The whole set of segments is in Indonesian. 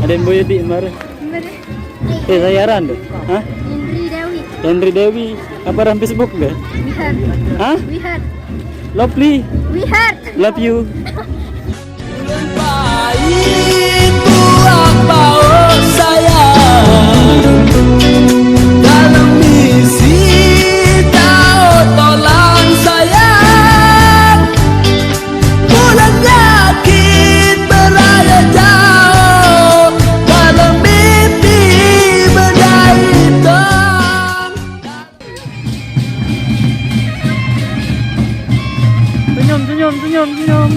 Ada yang boyo di mar. Sayaran deh. Hah? Henry Dewi. Apa ram Facebook deh? Hah? Lovely. Love you. Itu apa oh sayang dalam misi kau tolong sayang pulang yakin berada jauh dalam mimpi berdaitang. Senyum.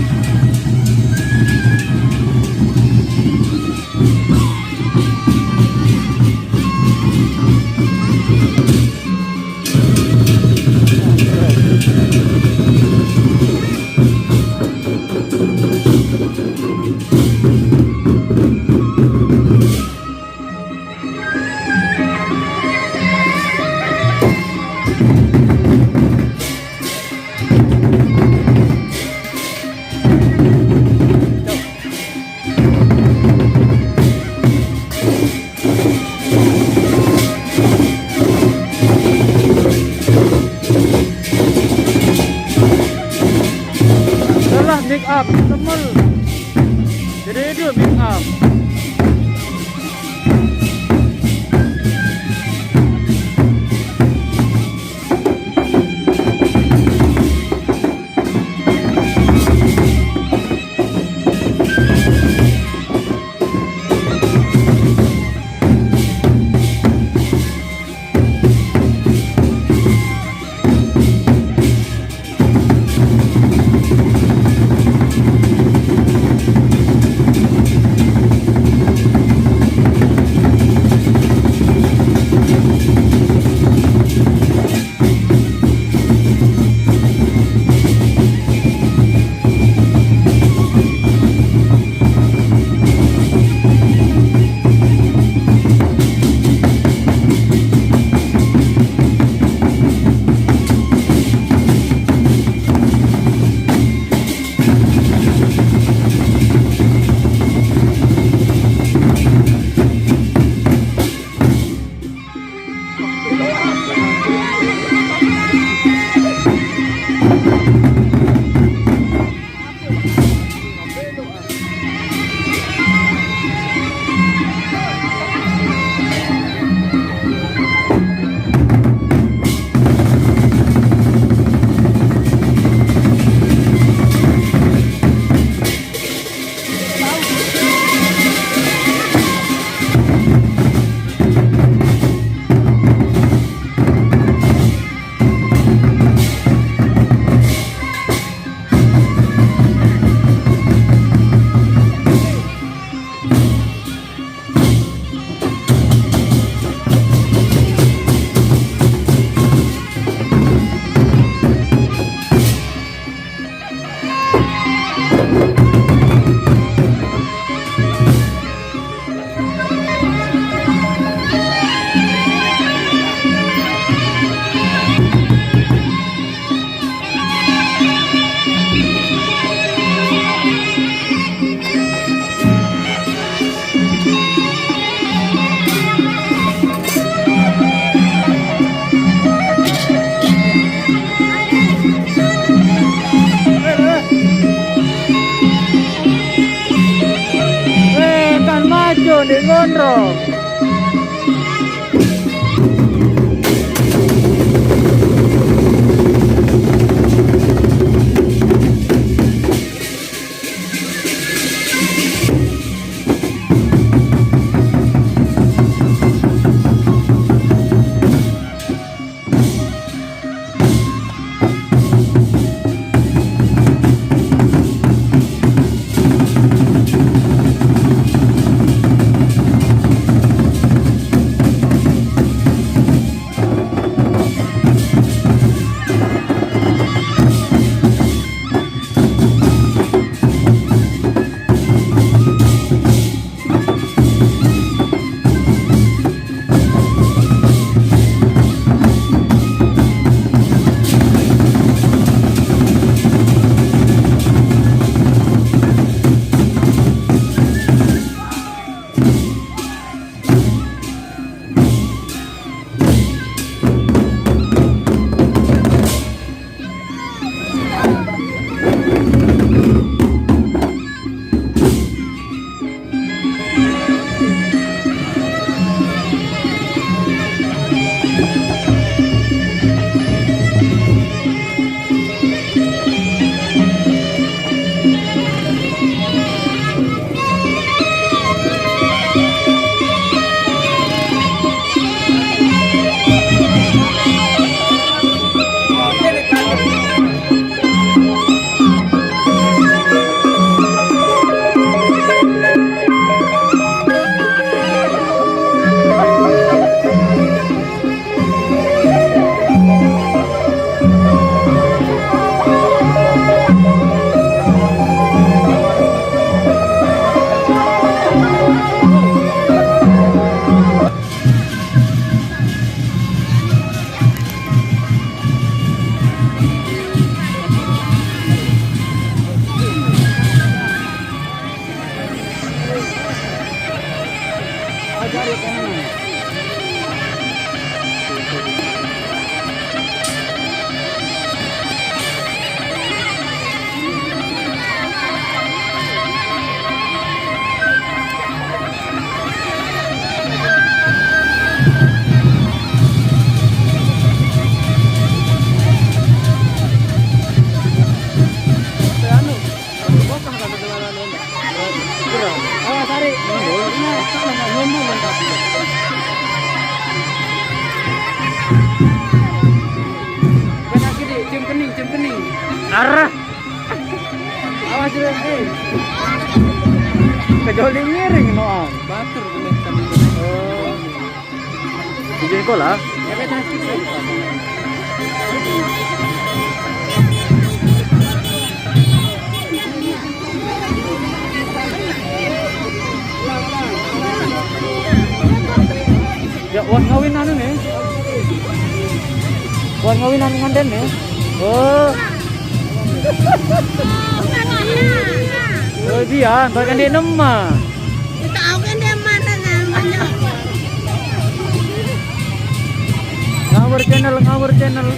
Make up, teman. Jadi dia make up. Di gondrong. Arah. Awas dulu nih. Kejoling miring no. Batur bener kami. Oh. Jadi kok lah. Ya kan asik sih. Ya wan ngawin anu nih. Wan ngawin anu nganten nih. Oh. Oh dia, bahkan dia nema. Tahu kan dia mana namanya? Ngawur channel. Ngawur channel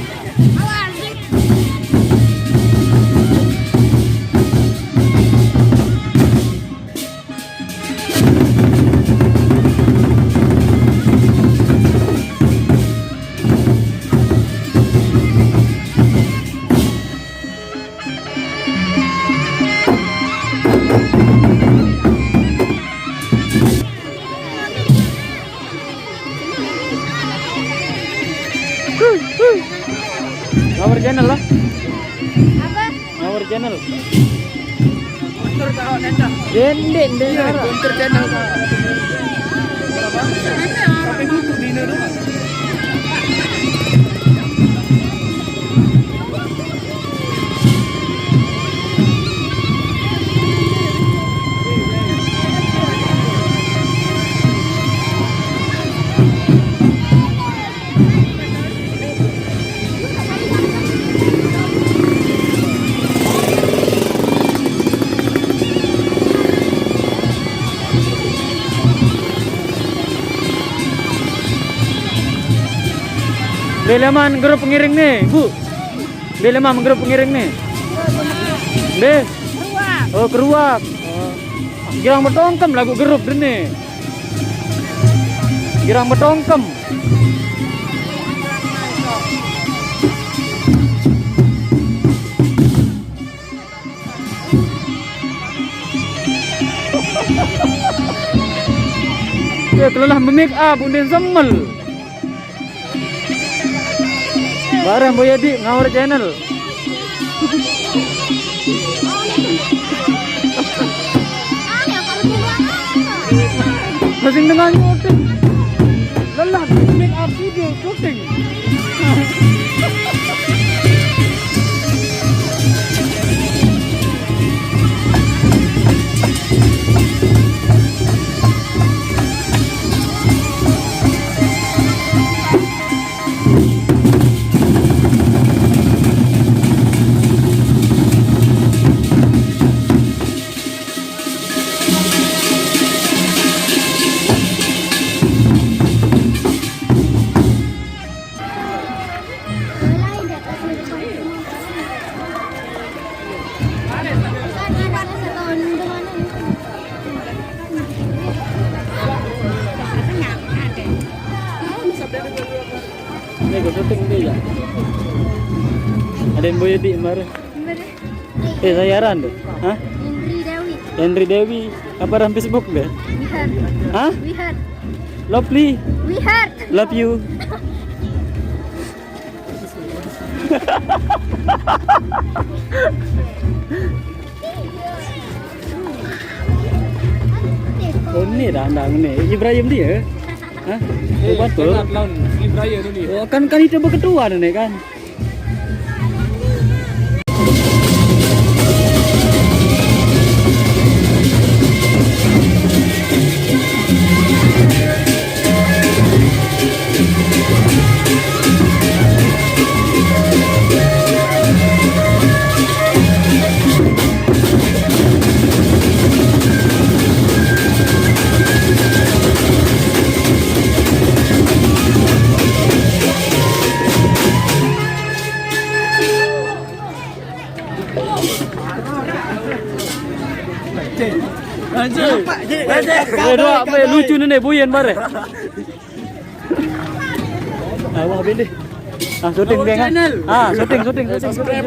lah. Apa? Ngawur channel. Guntur tahu nenda. Denden deh. Guntur channel. Tapi butuh dino doang. Beleman grup pengiring nih, Bu. Beleman grup pengiring nih. Be. Oh, keruak. Oh. Girang betongkem lagu grup ini. Girang betongkem. Ya, kelelah memake up undin semel. Barang Boyadi ngawur channel. Masing dengan syuting. Lelah make up video syuting. Ini gue syuting dia ya. Ada yang Boyadi kemarin. Sayaran deh. Hah? Henry Dewi. Apa dalam Facebook deh? Hah? We heard. Lovely. We heard. Love you. Oh, ini dah andang ni. Ibrahim dia. Hah? Buat tu. Lawan Ibrahim tu ni. Oh, kan itu berketua ni kan. Dua apa lucu ni buyen bare. Awak habis deh. Syuting dia kan. Syuting. Subscribe.